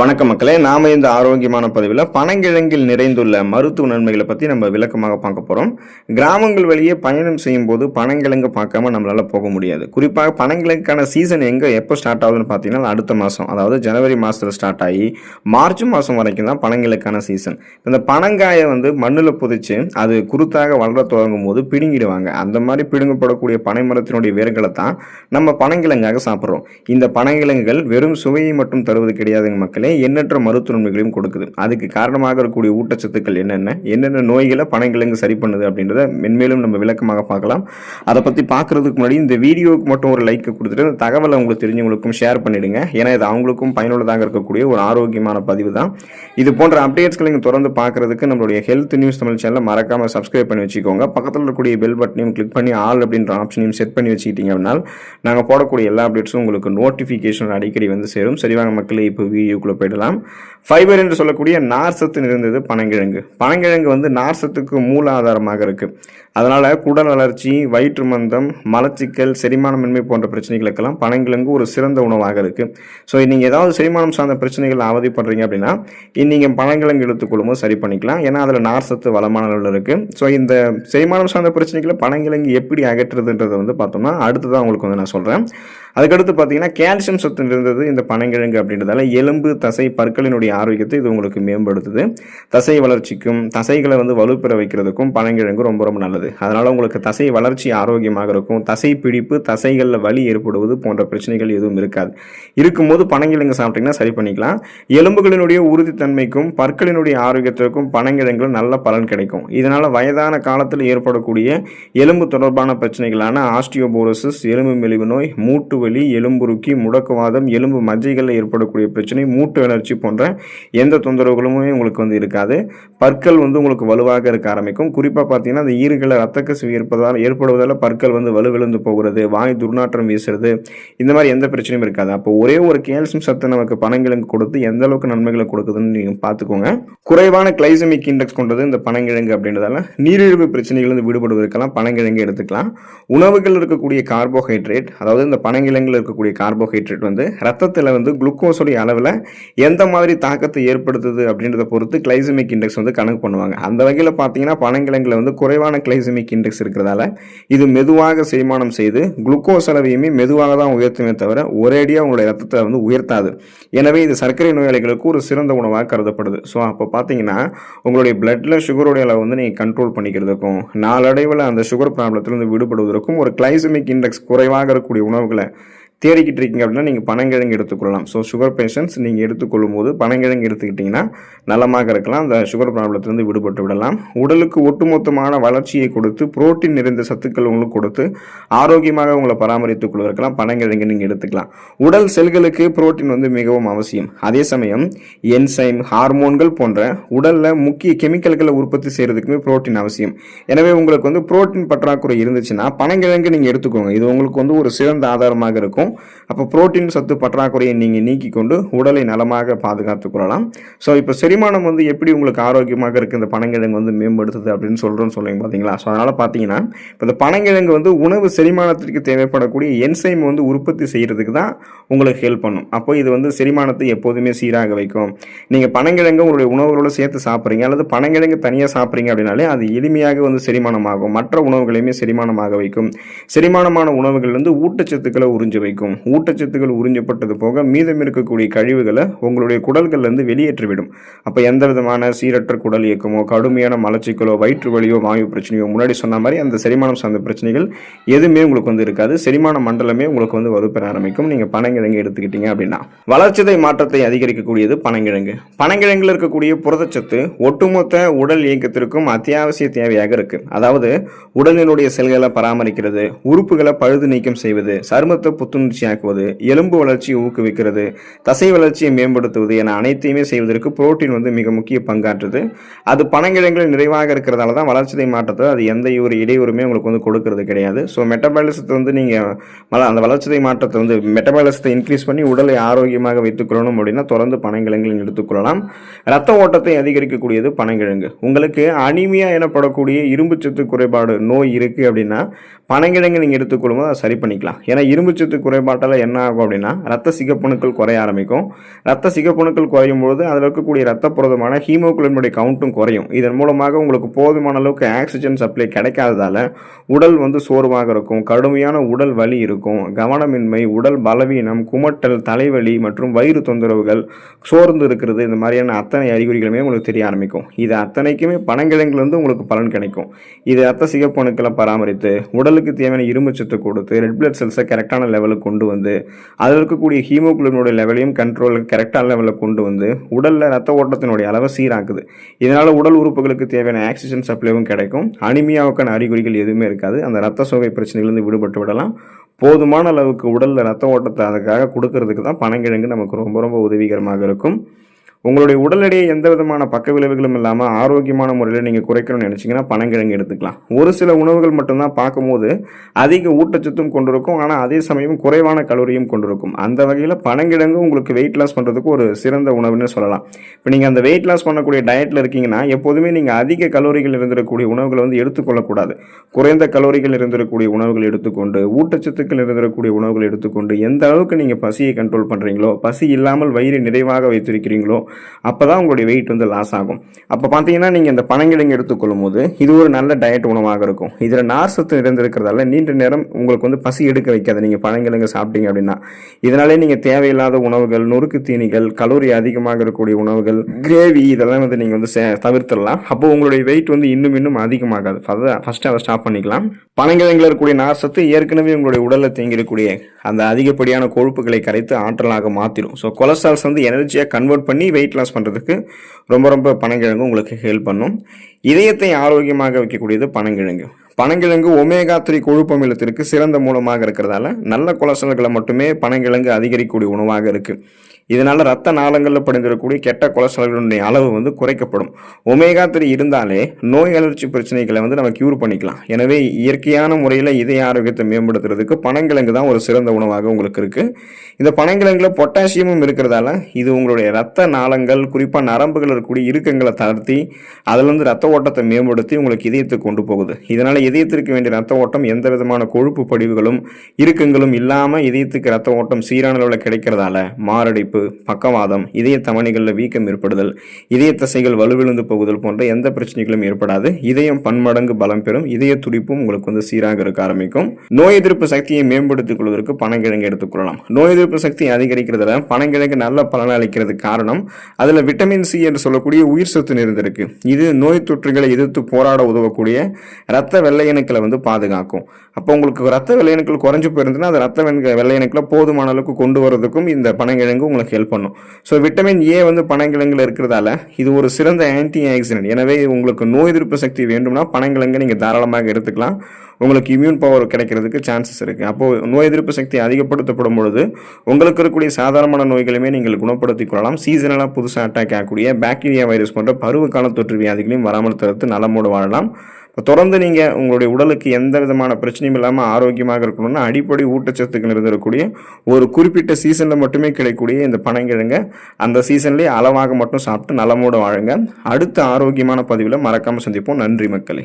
வணக்க மக்களே, நாம இந்த ஆரோக்கியமான பதிவில் பனங்கிழங்கில் நிறைந்துள்ள மருத்துவ நன்மைகளை பற்றி நம்ம விளக்கமாக பார்க்க போகிறோம். கிராமங்கள் வழியே பயணம் செய்யும் போது பனங்கிழங்கு பார்க்காம நம்மளால போக முடியாது. குறிப்பாக பனங்கிழங்குக்கான சீசன் எப்போ ஸ்டார்ட் ஆகுதுன்னு பார்த்தீங்கன்னா அடுத்த மாதம், அதாவது ஜனவரி மாதத்தில் ஸ்டார்ட் ஆகி மார்ச் மாதம் வரைக்கும் தான் பனங்கிழங்கான சீசன். இந்த பனங்காயை மண்ணில் புதைச்சு அது குருத்தாக வளர தொடங்கும் போது பிடுங்கிடுவாங்க. அந்த மாதிரி பிடுங்கப்படக்கூடிய பனை மரத்தினுடைய வேர்களை தான் நம்ம பனங்கிழங்காக சாப்பிட்றோம். இந்த பனங்கிழங்குகள் வெறும் சுவையை மட்டும் தருவது கிடையாதுங்க மக்கள், எண்ணற்ற மருத்துவ நன்மைகளையும் கொடுக்குது. அதுக்கு காரணமாக இருக்கக்கூடிய ஊட்டச்சத்துக்கள் என்னென்ன நோய்களை பனங்கிழங்கு சரி பண்ணுது அப்படின்றத மென்மேலும் நம்ம விளக்கமாக பார்க்கலாம். அதை பற்றி பார்க்கறதுக்கு முன்னாடி இந்த வீடியோவுக்கு மட்டும் ஒரு லைக் கொடுத்துட்டு இந்த தகவலை உங்களுக்கு தெரிஞ்சவங்களுக்கும் ஷேர் பண்ணிடுங்க. ஏன்னா இது அவங்களுக்கும் பயனுள்ளதாக இருக்கக்கூடிய ஒரு ஆரோக்கியமான பதிவு தான். இது போன்ற அப்டேட்ஸ்களை நீங்கள் தொடர்ந்து பார்க்கறதுக்கு நம்மளுடைய ஹெல்த் நியூஸ் தமிழ் சேனலை மறக்காம சப்ஸ்கிரைப் பண்ணி வச்சுக்கோங்க. பக்கத்தில் இருக்கக்கூடிய பெல் பட்டனையும் கிளிக் பண்ணி ஆல் அப்படின்ற ஆப்ஷனையும் செட் பண்ணி வச்சுக்கிட்டீங்க அப்படின்னா நாங்கள் போடக்கூடிய எல்லா அப்டேட்ஸும் உங்களுக்கு நோட்டிஃபிகேஷன் அடிக்கடி சேரும். சரிவாங்க மக்களே, இப்போ வீடியோக்குள்ள போயிடலாம். ஃபைபர் என்று சொல்லக்கூடிய நார் சத்து நிறைந்தது பனங்கிழங்கு. பனங்கிழங்கு நார் சத்துக்கு மூல ஆதாரமாக இருக்கு. அதனால குடல் வளர்ச்சி, வயிற்று மந்தம், மலச்சிக்கல், செரிமானமின்மை போன்ற பிரச்சனைகளுக்கெல்லாம் பனங்கிழங்கு ஒரு சிறந்த உணவாக இருக்கு. ஸோ நீங்க ஏதாவது செரிமானம் சார்ந்த பிரச்சனைகள் அவதிப்படுறீங்க அப்படின்னா நீங்க பனங்கிழங்கு எடுத்துக்கொள்ளும் போது சரி பண்ணிக்கலாம். ஏன்னா அதுல நார் சத்து வளமான அளவில் இருக்கு. ஸோ இந்த செரிமானம் சார்ந்த பிரச்சனைகளை பனங்கிழங்கு எப்படி அகற்றுறதுன்றதை பார்த்தோம்னா அடுத்ததான் உங்களுக்கு நான் சொல்றேன். அதுக்கடுத்து பார்த்தீங்கன்னா கால்சியம் சத்து இருந்தது இந்த பனங்கிழங்கு அப்படின்றதால எலும்பு, தசை, பற்களினுடைய ஆரோக்கியத்தை இது உங்களுக்கு மேம்படுத்துது. தசை வளர்ச்சிக்கும் தசைகளை வலுப்பெற வைக்கிறதுக்கும் பனங்கிழங்கு ரொம்ப ரொம்ப நல்லது. அதனால உங்களுக்கு தசை வளர்ச்சி ஆரோக்கியமாக இருக்கும். தசை பிடிப்பு, தசைகளில் வலி ஏற்படுவது போன்ற பிரச்சனைகள் எதுவும் இருக்காது. இருக்கும்போது பனங்கிழங்கு சாப்பிட்டீங்கன்னா சரி பண்ணிக்கலாம். எலும்புகளினுடைய உறுதித்தன்மைக்கும் பற்களினுடைய ஆரோக்கியத்திற்கும் பனங்கிழங்குல நல்ல பலன் கிடைக்கும். இதனால வயதான காலத்தில் ஏற்படக்கூடிய எலும்பு தொடர்பான பிரச்சனைகளான ஆஸ்டியோபோரோசிஸ், எலும்பு மெலிவு நோய், மூட்டு வலி, எலும்புருக்கி, முடக்குவாதம், எலும்பு மஜ்ஜைகளில் ஏற்படக்கூடிய பிரச்சனை, மூட்டு வளர்ச்சி போன்ற எந்த தொந்தரவுகளுமே உங்களுக்கு இருக்காது. பற்கள் உங்களுக்கு வலுவாக இருக்க ஆரம்பிக்கும். குறிப்பாக பார்த்தீங்கன்னா அந்த ஈறுகளை ரத்த கசிவு ஏற்படுவதால் பற்கள் வலுவிழந்து போகிறது, வாய் துர்நாற்றம் வீசுறது, இந்த மாதிரி எந்த பிரச்சனையும் இருக்காது. அப்போ ஒரே ஒரு கால்சியம் சத்து நமக்கு பனங்கிழங்கு கொடுத்து எந்த அளவுக்கு நன்மைகளை கொடுக்குதுன்னு நீங்க பார்த்துக்கோங்க. குறைவான கிளைசமிக் இண்டெக்ஸ் கொண்டது இந்த பனங்கிழங்கு அப்படின்றதால நீரிழிவு பிரச்சனைகள் விடுபடுவதற்கெல்லாம் பனங்கிழங்கு எடுத்துக்கலாம். உணவுகள் இருக்கக்கூடிய கார்போஹைட்ரேட், அதாவது இந்த பனங்கிழங்குல இருக்கக்கூடிய கார்போஹைட்ரேட் ரத்தத்தில் குளுக்கோஸோடைய அளவில் எந்த மாதிரி தாக்கத்தை ஏற்படுத்துது அப்படின்றத பொறுத்து கிளைசமிக் இண்டெக்ஸ் கணக்கு பண்ணுவாங்க. அந்த வகையில் பார்த்தீங்கன்னா பனங்கிழங்குல குறைவான கிளைசமிக் இண்டெக்ஸ் இருக்கிறதால இது மெதுவாக செரிமானம் செய்து குளுக்கோஸ் அளவையுமே மெதுவாக தான் உயர்த்துமே தவிர ஒரேடியாக உங்களுடைய ரத்தத்தை உயர்த்தாது. எனவே இது சர்க்கரை நோயாளிகளுக்கு ஒரு சிறந்த உணவாக கருதப்படுது. ஸோ அப்போ பார்த்தீங்கன்னா உங்களுடைய பிளட்ல சுகருடைய அளவு நீங்கள் கண்ட்ரோல் பண்ணிக்கிறதுக்கும் நாளடைவில் அந்த சுகர் ப்ராப்ளத்திலிருந்து விடுபடுவதற்கும் ஒரு கிளைசமிக் இண்டெக்ஸ் குறைவாக இருக்கக்கூடிய உணவுகளை தேடிக்கிட்டு இருக்கீங்க அப்படின்னா நீங்கள் பனங்கிழங்கு எடுத்துக்கொள்ளலாம். ஸோ சுகர் பேஷண்ட்ஸ் நீங்கள் எடுத்துக்கொள்ளும் போது பனங்கிழங்கு எடுத்துக்கிட்டிங்கன்னா நலமாக இருக்கலாம். அந்த சுகர் ப்ராப்ளத்திலிருந்து விடுபட்டு விடலாம். உடலுக்கு ஒட்டுமொத்தமான வளர்ச்சியை கொடுத்து புரோட்டீன் நிறைந்த சத்துக்கள் உங்களுக்கு கொடுத்து ஆரோக்கியமாக உங்களை பராமரித்துக் கொள்வதற்கெல்லாம் பனங்கிழங்கு நீங்கள் எடுத்துக்கலாம். உடல் செல்களுக்கு புரோட்டீன் மிகவும் அவசியம். அதே சமயம் என்சைம், ஹார்மோன்கள் போன்ற உடலில் முக்கிய கெமிக்கல்களை உற்பத்தி செய்கிறதுக்குமே புரோட்டீன் அவசியம். எனவே உங்களுக்கு புரோட்டீன் பற்றாக்குறை இருந்துச்சுன்னா பனங்கிழங்கு நீங்கள் எடுத்துக்கோங்க. இது உங்களுக்கு ஒரு சிறந்த ஆதாரமாக இருக்கும். அப்போ புரோட்டீன் சத்து பற்றாக்குறையை நீங்கள் நீக்கி கொண்டு உடலை நலமாக பாதுகாத்துக் கொள்ளலாம். ஸோ இப்போ செரிமானம் எப்படி உங்களுக்கு ஆரோக்கியமாக இருக்கு இந்த பனங்கிழங்கு மேம்படுத்துது அப்படின்னு சொல்லுங்க பார்த்தீங்களா. ஸோ அதனால பார்த்தீங்கன்னா இப்போ இந்த பனங்கிழங்கு உணவு செரிமானத்திற்கு தேவைப்படக்கூடிய என்சைம் உற்பத்தி செய்யறதுக்கு தான் உங்களுக்கு ஹெல்ப் பண்ணும். அப்போ இது செரிமானத்தை எப்போதுமே சீராக வைக்கும். நீங்கள் பனங்கிழங்கு உங்களுடைய உணவுகளோடு சேர்த்து சாப்பிட்றீங்க அல்லது பனங்கிழங்கு தனியாக சாப்பிட்றீங்க அப்படின்னாலே அது எளிமையாக செரிமானமாகும். மற்ற உணவுகளையுமே செரிமானமாக வைக்கும். செரிமானமான உணவுகள் ஊட்டச்சத்துக்களை உறிஞ்சு வைக்கும். ஊட்டச்சத்துக்கள் உறிஞ்சப்பட்டது போக மீதம் இருக்கக்கூடிய கழிவுகளை உங்களுடைய குடல்கள் வெளியேற்றிவிடும். அப்ப எந்த விதமான சீரற்ற குடல் இயக்கமோ, கடுமையான மலச்சிக்கலோ, வயிற்று வலியோ, வாயு பிரச்சனையோ, முன்னாடி சொன்ன மாதிரி அந்த செரிமானம் சார்ந்த பிரச்சனைகள் எதுவுமே உங்களுக்கு இருக்காது. செரிமான மண்டலமே உங்களுக்கு வலுப்பெற ஆரம்பிக்கும் நீங்க பனங்கிழங்கு எடுத்துக்கிட்டீங்க அப்படின்னா. வளர்ச்சிதை மாற்றத்தை அதிகரிக்கக்கூடியது பனங்கிழங்கு. பனங்கிழங்குல இருக்கக்கூடிய புரதச்சத்து ஒட்டுமொத்த உடல் இயக்கத்திற்கும் அத்தியாவசிய தேவையாக இருக்கு. அதாவது உடலினுடைய செல்களை பராமரிக்கிறது, உறுப்புகளை பழுது நீக்கம் செய்வது, சருமத்தை புத்துணர்ச்சியாக்குவது, எலும்பு வளர்ச்சியை ஊக்குவிக்கிறது, தசை வளர்ச்சியை மேம்படுத்துவது என அனைத்தையுமே செய்வதற்கு புரோட்டீன் மிக முக்கிய பங்காற்றுது. அது பனங்கிழங்குகள் நிறைவாக இருக்கிறதால தான் வளர்ச்சிதை மாற்றத்தை அது எந்த ஒரு இடையூறுமே உங்களுக்கு கொடுக்கறது கிடையாது. ஸோ மெட்டபாலிசத்தை நீங்கள் அந்த வளர்ச்சிதை மாற்றத்தை மெட்டபாலிசத்தை இன்க்ரீஸ் பண்ணி உடலை ஆரோக்கியமாக வைத்துக் கொள்ளணும் அப்படின்னா தொடர்ந்து பனங்கிழங்குகள் எடுத்துக்கொள்ளலாம். ரத்த ஓட்டத்தை அதிகரிக்கக்கூடியது பனங்கிழங்கு. உங்களுக்கு அனிமியா எனப்படக்கூடிய இரும்புச்சத்து குறைபாடு நோய் இருக்கு அப்படின்னா பனங்கிழங்கு நீங்கள் எடுத்துக்கொள்ளும் போது அதை சரி பண்ணிக்கலாம். ஏன்னா இரும்புச்சத்து குறைபாடு குறைபாட்டால் என்ன ஆகும் அப்படின்னா ரத்த சிகப்பணுக்கள் குறைய ஆரம்பிக்கும். ரத்த சிகப்பணுக்கள் குறையும் பொழுது அதில் இருக்கக்கூடிய ரத்த புரதமான ஹீமோகுளோபினுடைய கவுண்ட்டும் குறையும். இதன் மூலமாக உங்களுக்கு போதுமான அளவுக்கு ஆக்சிஜன் சப்ளை கிடைக்காததால உடல் சோர்வாக இருக்கும், கடுமையான உடல் வலி இருக்கும், கவனமின்மை, உடல் பலவீனம், குமட்டல், தலைவலி மற்றும் வயிறு தொந்தரவுகள், சோர்ந்து இருக்கிறது, இந்த மாதிரியான அத்தனை அறிகுறிகளுமே உங்களுக்கு தெரிய ஆரம்பிக்கும். இது அத்தனைக்குமே பனங்கிழங்குலேருந்து உங்களுக்கு பலன் கிடைக்கும். இது ரத்த சிகப்பணுக்களை பராமரித்து உடலுக்கு தேவையான இரும்பு சத்து கொடுத்து ரெட் பிளட் செல்ஸை கரெக்டான லெவலுக்கு கொண்டு வந்து அதில் இருக்கக்கூடிய ஹீமோகுளோபினுடைய லெவலையும் கண்ட்ரோல் கரெக்டான லெவலில் கொண்டு வந்து உடலில் ரத்த ஓட்டத்தினுடைய அளவை சீராக்குது. இதனால் உடல் உறுப்புகளுக்கு தேவையான ஆக்சிஜன் சப்ளைவும் கிடைக்கும். அனிமியாவுக்கான அறிகுறிகள் எதுவுமே இருக்காது. அந்த ரத்த சோகை பிரச்சனைகளிலிருந்து விடுபட்டு விடலாம். போதுமான அளவுக்கு உடலில் ரத்த ஓட்டத்தை அதுக்காக கொடுக்கறதுக்கு தான் பனங்கிழங்கு நமக்கு ரொம்ப ரொம்ப உதவிகரமாக இருக்கும். உங்களுடைய உடல் எடையை எந்த விதமான பக்க விளைவுகளும் இல்லாமல் ஆரோக்கியமான முறையில் நீங்கள் குறைக்கணும்னு நினச்சிங்கன்னா பனங்கிழங்கு எடுத்துக்கலாம். ஒரு சில உணவுகள் மட்டும்தான் பார்க்கும்போது அதிக ஊட்டச்சத்தும் கொண்டிருக்கும், ஆனால் அதே சமயம் குறைவான கலோரியும் கொண்டிருக்கும். அந்த வகையில் பனங்கிழங்கு உங்களுக்கு வெயிட் லாஸ் பண்ணுறதுக்கு ஒரு சிறந்த உணவுன்னு சொல்லலாம். இப்போ நீங்கள் அந்த வெயிட் லாஸ் பண்ணக்கூடிய டயட்டில் இருக்கீங்கன்னா எப்போதுமே நீங்கள் அதிக கலோரிகள் இருந்திருக்கக்கூடிய உணவுகளை எடுத்துக்கொள்ளக்கூடாது. குறைந்த கலோரிகள் இருந்திருக்கக்கூடிய உணவுகள் எடுத்துக்கொண்டு, ஊட்டச்சத்துக்கள் இருந்திருக்கக்கூடிய உணவுகள் எடுத்துக்கொண்டு எந்த அளவுக்கு நீங்கள் பசியை கண்ட்ரோல் பண்ணுறீங்களோ, பசி இல்லாமல் வயிறு நிறைவாக வைத்திருக்கிறீங்களோ அப்பதான் உங்களுடைய வெயிட் லாஸ் ஆகும். அப்போ பார்த்தீங்கன்னா நீங்கள் இந்த பனங்கிழங்கு எடுத்துக்கொள்ளும் போது இது ஒரு நல்ல டயட் உணவாக இருக்கும். இதில் நார் சத்து இருந்திருக்கிறதால நீண்ட நேரம் உங்களுக்கு பசி எடுக்க வைக்காது நீங்கள் பனங்கிழங்கு சாப்பிட்டீங்க அப்படின்னா. இதனாலே நீங்கள் தேவையில்லாத உணவுகள், நொறுக்கு தீனிகள், கலோரி அதிகமாக இருக்கக்கூடிய உணவுகள், கிரேவி இதெல்லாம் நீங்கள் தவிர்த்திடலாம். அப்போ உங்களுடைய வெயிட் இன்னும் அதிகமாகாது. ஃபர்ஸ்ட் அதை ஸ்டாப் பண்ணிக்கலாம். பனங்கிழங்கில் இருக்கக்கூடிய நார் சத்து ஏற்கனவே உங்களுடைய உடலில் தேங்கியிருக்கக்கூடிய அந்த அதிகப்படியான கொழுப்புகளை கரைத்து ஆற்றலாக மாற்றிடும். ஸோ கொலஸ்ட்ரால்ஸ் எனர்ஜியாக கன்வெர்ட் பண்ணி வெயிட் லாஸ் பண்ணுறதுக்கு ரொம்ப ரொம்ப பனங்கிழங்கு உங்களுக்கு ஹெல்ப் பண்ணும். இதயத்தை ஆரோக்கியமாக வைக்கக்கூடியது பனங்கிழங்கு. பனங்கிழங்கு ஒமேகா 3 கொழுப்பு அமிலத்திற்கு சிறந்த மூலமாக இருக்கிறதால நல்ல கொலஸ்ட்ரால்களை மட்டுமே பனங்கிழங்கு அதிகரிக்கக்கூடிய உணவாக இருக்குது. இதனால் ரத்த நாளங்களில் படிந்திருக்கக்கூடிய கெட்ட கொலஸ்ட்ரால்களுடைய அளவு குறைக்கப்படும். ஒமேகா 3 இருந்தாலே நோய் அலர்ச்சி பிரச்சனைகளை நம்ம கியூர் பண்ணிக்கலாம். எனவே இயற்கையான முறையில் இதய ஆரோக்கியத்தை மேம்படுத்துறதுக்கு பனங்கிழங்கு தான் ஒரு சிறந்த உணவாக உங்களுக்கு இருக்குது. இந்த பனங்கிழங்குல பொட்டாசியமும் இருக்கிறதால இது உங்களுடைய ரத்த நாளங்கள், குறிப்பாக நரம்புகள் இருக்கக்கூடிய இறுக்கங்களை தளர்த்தி அதிலிருந்து ரத்த ஓட்டத்தை மேம்படுத்தி உங்களுக்கு இதயத்துக்கு கொண்டு போகுது. இதனால் இதயத்திற்கு வேண்டிய ரத்த ஓட்டம் எந்த விதமான கொழுப்பு படிவுகளும் இறுக்கங்களும் இல்லாமல் இதயத்துக்கு ரத்த ஓட்டம் சீரான அளவில் கிடைக்கிறதால மாரடைப்பு, பக்கவாதம், இதய தமனிகளில் வீக்கம் ஏற்படுதல், இதய தசைகள் வலுவிழந்து போகுதல் போன்ற எந்த பிரச்சனைகளும் ஏற்படாது. இதயம் பன்மடங்கு பலம் பெறும். இதய துடிப்பும் உங்களுக்கு சீராக இருக்க ஆரம்பிக்கும். நோய் எதிர்ப்பு சக்தியை மேம்படுத்திக் கொள்வதற்கு பனங்கிழங்கு எடுத்துக்கொள்ளலாம். நோய் எதிர்ப்பு சக்தி அதிகரிக்கிறதுல பனங்கிழங்கு நல்ல பலன் அளிக்கிறதுக்கு காரணம் அதில் விட்டமின் சி என்று சொல்லக்கூடிய உயிர் சத்து நிறைந்திருக்கு. இது நோய் தொற்றுகளை எதிர்த்து போராட உதவக்கூடிய ரத்த வெள்ளையணுக்களை பாதுகாக்கும். அப்போ உங்களுக்கு ரத்த வெள்ளையணுக்கள் குறைஞ்சு போயிருந்துன்னா அந்த ரத்த வெள்ளையணுக்களை போதுமான அளவுக்கு கொண்டு வரதுக்கும் இந்த பனங்கிழங்கு உங்களுக்கு ஹெல்ப் பண்ணும். ஸோ விட்டமின் ஏ பனங்கிழங்குல இருக்கிறதால இது ஒரு சிறந்த ஆன்டி ஆக்சிடென்ட். எனவே உங்களுக்கு நோய் எதிர்ப்பு சக்தி வேண்டும்னா பனங்கிழங்கு நீங்கள் தாராளமாக எடுத்துக்கலாம். உங்களுக்கு இம்யூன் பவர் கிடைக்கிறதுக்கு சான்சஸ் இருக்குது. அப்போது நோய் எதிர்ப்பு சக்தி அதிகப்படுத்தப்படும் பொழுது உங்களுக்கு இருக்கக்கூடிய சாதாரணமான நோய்களையுமே நீங்கள் குணப்படுத்திக் கொள்ளலாம். சீசனலாக புதுசாக அட்டாக் ஆகக்கூடிய பாக்டீரியா, வைரஸ் போன்ற பருவகால தொற்று வியாதிகளையும் வராமல் தவிர்த்து நலமோடு வாழலாம். தொடர்ந்து நீங்கள் உங்களுடைய உடலுக்கு எந்த விதமான பிரச்சனையும் இல்லாமல் ஆரோக்கியமாக இருக்கணும்னா அடிப்படை ஊட்டச்சத்துக்கள் இருந்திருக்கக்கூடிய ஒரு குறிப்பிட்ட சீசனில் மட்டுமே கிடைக்கக்கூடிய இந்த பனங்கிழங்கை அந்த சீசன்லேயே அளவாக மட்டும் சாப்பிட்டு நலமோடு வாழுங்க. அடுத்த ஆரோக்கியமான பதிவில் மறக்காமல் சந்திப்போம். நன்றி மக்களே.